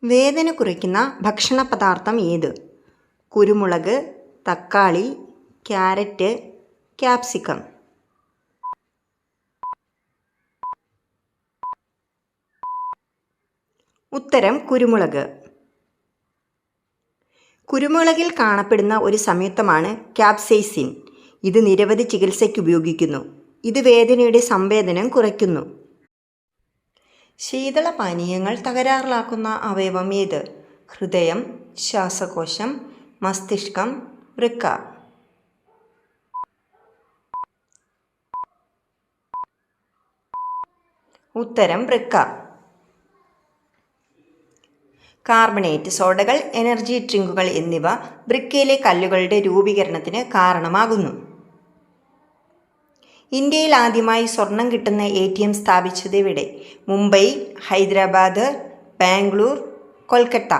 വേദന കുറയ്ക്കുന്ന ഭക്ഷണപദാർത്ഥം ഏത്? കുരുമുളക്, തക്കാളി, ക്യാരറ്റ്, ക്യാപ്സിക്കം. ഉത്തരം കുരുമുളക്. കുരുമുളകിൽ കാണപ്പെടുന്ന ഒരു സംയുക്തമാണ് ക്യാപ്സൈസിൻ. ഇത് നിരവധി ചികിത്സയ്ക്ക് ഉപയോഗിക്കുന്നു. ഇത് വേദനയുടെ സംവേദനം കുറയ്ക്കുന്നു. ശീതളപാനീയങ്ങൾ തകരാറിലാക്കുന്ന അവയവം ഏത്? ഹൃദയം, ശ്വാസകോശം, മസ്തിഷ്കം, വൃക്ക. ഉത്തരം വൃക്ക. കാർബണേറ്റ് സോഡകൾ, എനർജി ഡ്രിങ്കുകൾ എന്നിവ വൃക്കയിലെ കല്ലുകളുടെ രൂപീകരണത്തിന് കാരണമാകുന്നു. ഇന്ത്യയിൽ ആദ്യമായി സ്വർണം കിട്ടുന്ന ATM സ്ഥാപിച്ചത് എവിടെ? മുംബൈ, ഹൈദരാബാദ്, ബാംഗ്ലൂർ, കൊൽക്കത്ത.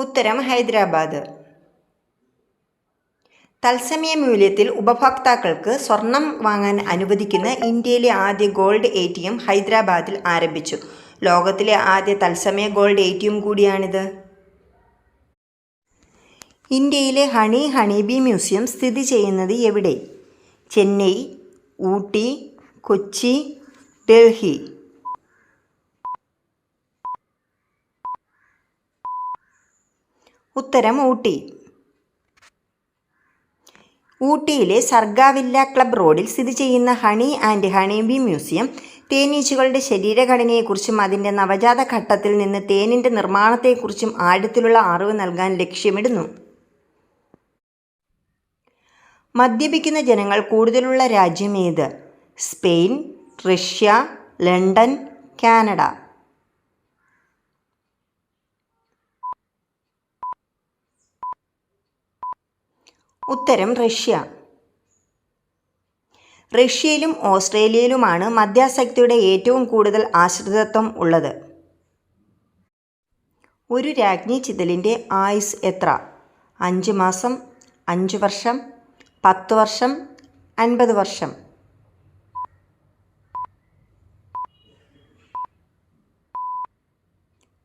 ഉത്തരം ഹൈദരാബാദ്. തത്സമയ മൂല്യത്തിൽ ഉപഭോക്താക്കൾക്ക് സ്വർണം വാങ്ങാൻ അനുവദിക്കുന്ന ഇന്ത്യയിലെ ആദ്യ ഗോൾഡ് ATM ഹൈദരാബാദിൽ ആരംഭിച്ചു. ലോകത്തിലെ ആദ്യ തത്സമയ ഗോൾഡ് ATM കൂടിയാണിത്. ഇന്ത്യയിലെ ഹണി ബീ മ്യൂസിയം സ്ഥിതി ചെയ്യുന്നത് എവിടെ? ചെന്നൈ, ഊട്ടി, കൊച്ചി, ഡൽഹി. ഉത്തരം ഊട്ടി. ഊട്ടിയിലെ സർഗാവില്ല ക്ലബ് റോഡിൽ സ്ഥിതി ചെയ്യുന്ന ഹണി ബീ മ്യൂസിയം തേനീച്ചകളുടെ ശരീരഘടനയെക്കുറിച്ചും അതിൻ്റെ നവജാത ഘട്ടത്തിൽ നിന്ന് തേനിൻ്റെ നിർമ്മാണത്തെക്കുറിച്ചും ആഴത്തിലുള്ള അറിവ് നൽകാൻ ലക്ഷ്യമിടുന്നു. മദ്യപിക്കുന്ന ജനങ്ങൾ കൂടുതലുള്ള രാജ്യം ഏത്? Spain, Russia, London, Canada. ഉത്തരം റഷ്യ. റഷ്യയിലും ഓസ്ട്രേലിയയിലുമാണ് മദ്യാസക്തിയുടെ ഏറ്റവും കൂടുതൽ ആശ്രിതത്വം ഉള്ളത്. ഒരു രാജ്ഞി ചിതലിൻ്റെ ആയുസ് എത്ര? 5 മാസം, 5 വർഷം, 10 വർഷം, 50 വർഷം.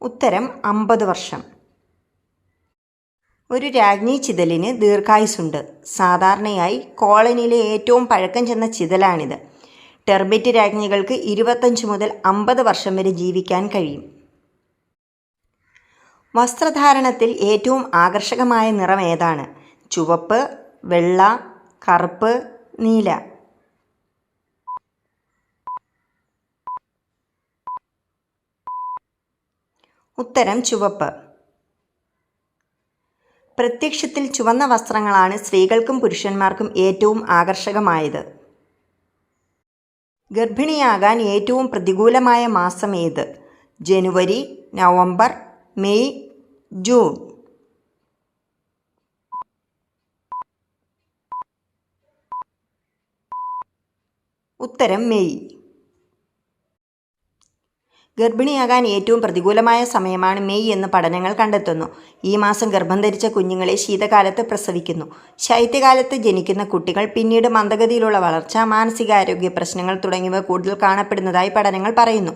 ഉത്തരം 50 വർഷം. ഒരു രാജ്ഞി ചിതലിന് ദീർഘായുസ്സുണ്ട്. സാധാരണയായി കോളനിയിലെ ഏറ്റവും പഴക്കം ചെന്ന ചിതലാണിത്. ടെർമിറ്റ് രാജ്ഞികൾക്ക് 25 മുതൽ 50 വർഷം വരെ ജീവിക്കാൻ കഴിയും. വസ്ത്രധാരണത്തിൽ ഏറ്റവും ആകർഷകമായ നിറം ഏതാണ്? ചുവപ്പ്, വെള്ള, കറുപ്പ്, നീല. ഉത്തരം ചുവപ്പ്. പ്രത്യക്ഷത്തിൽ ചുവന്ന വസ്ത്രങ്ങളാണ് സ്ത്രീകൾക്കും പുരുഷന്മാർക്കും ഏറ്റവും ആകർഷകമായത്. ഗർഭിണിയാകാൻ ഏറ്റവും പ്രതികൂലമായ മാസം ഏത്? ജനുവരി, നവംബർ, മെയ്, ജൂൺ. ഉത്തരം മെയ്. ഗർഭിണിയാകാൻ ഏറ്റവും പ്രതികൂലമായ സമയമാണ് മെയ് എന്ന് പഠനങ്ങൾ കണ്ടെത്തുന്നു. ഈ മാസം ഗർഭം ധരിച്ച കുഞ്ഞുങ്ങളെ ശീതകാലത്ത് പ്രസവിക്കുന്നു. ശൈത്യകാലത്ത് ജനിക്കുന്ന കുട്ടികൾ പിന്നീട് മന്ദഗതിയിലുള്ള വളർച്ച, മാനസികാരോഗ്യ പ്രശ്നങ്ങൾ തുടങ്ങിയവ കൂടുതൽ കാണപ്പെടുന്നതായി പഠനങ്ങൾ പറയുന്നു.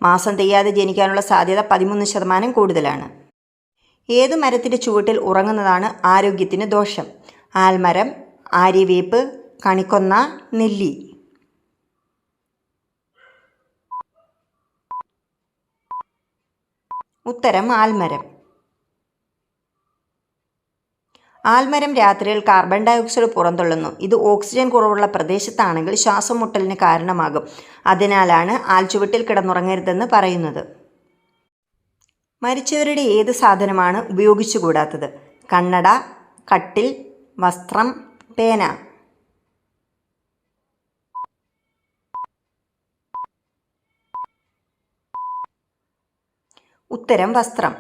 മാസം തെയ്യാതെ ജനിക്കാനുള്ള സാധ്യത 13% കൂടുതലാണ്. ഏതു മരത്തിൻ്റെ ചുവട്ടിൽ ഉറങ്ങുന്നതാണ് ആരോഗ്യത്തിന് ദോഷം? ആൽമരം, ആര്യവേപ്പ്, കണിക്കൊന്ന, നെല്ലി. ഉത്തരം ആൽമരം. ആൽമരം രാത്രിയിൽ കാർബൺ ഡയോക്സൈഡ് പുറന്തള്ളുന്നു. ഇത് ഓക്സിജൻ കുറവുള്ള പ്രദേശത്താണെങ്കിൽ ശ്വാസം മുട്ടലിന് കാരണമാകും. അതിനാലാണ് ആൽച്ചുവട്ടിൽ കിടന്നുറങ്ങരുതെന്ന് പറയുന്നത്. മരിച്ചവരുടെ ഏത് സാധനമാണ് ഉപയോഗിച്ചുകൂടാത്തത്? കണ്ണട, കട്ടിൽ, വസ്ത്രം, പേന. ഉത്തരം വസ്ത്രം.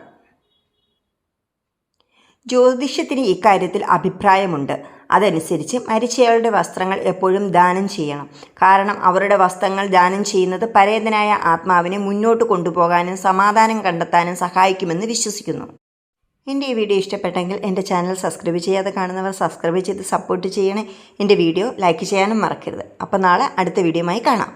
ജ്യോതിഷത്തിന് ഇക്കാര്യത്തിൽ അഭിപ്രായമുണ്ട്. അതനുസരിച്ച് മരിച്ചയാളുടെ വസ്ത്രങ്ങൾ എപ്പോഴും ദാനം ചെയ്യണം. കാരണം അവരുടെ വസ്ത്രങ്ങൾ ദാനം ചെയ്യുന്നത് പരേതനായ ആത്മാവിനെ മുന്നോട്ട് കൊണ്ടുപോകാനും സമാധാനം കണ്ടെത്താനും സഹായിക്കുമെന്ന് വിശ്വസിക്കുന്നു. എൻ്റെ ഈ വീഡിയോ ഇഷ്ടപ്പെട്ടെങ്കിൽ എൻ്റെ ചാനൽ സബ്സ്ക്രൈബ് ചെയ്യാതെ കാണുന്നവർ സബ്സ്ക്രൈബ് ചെയ്ത് സപ്പോർട്ട് ചെയ്യണേ. എൻ്റെ വീഡിയോ ലൈക്ക് ചെയ്യാനും മറക്കരുത്. അപ്പോൾ നാളെ അടുത്ത വീഡിയോയുമായി കാണാം.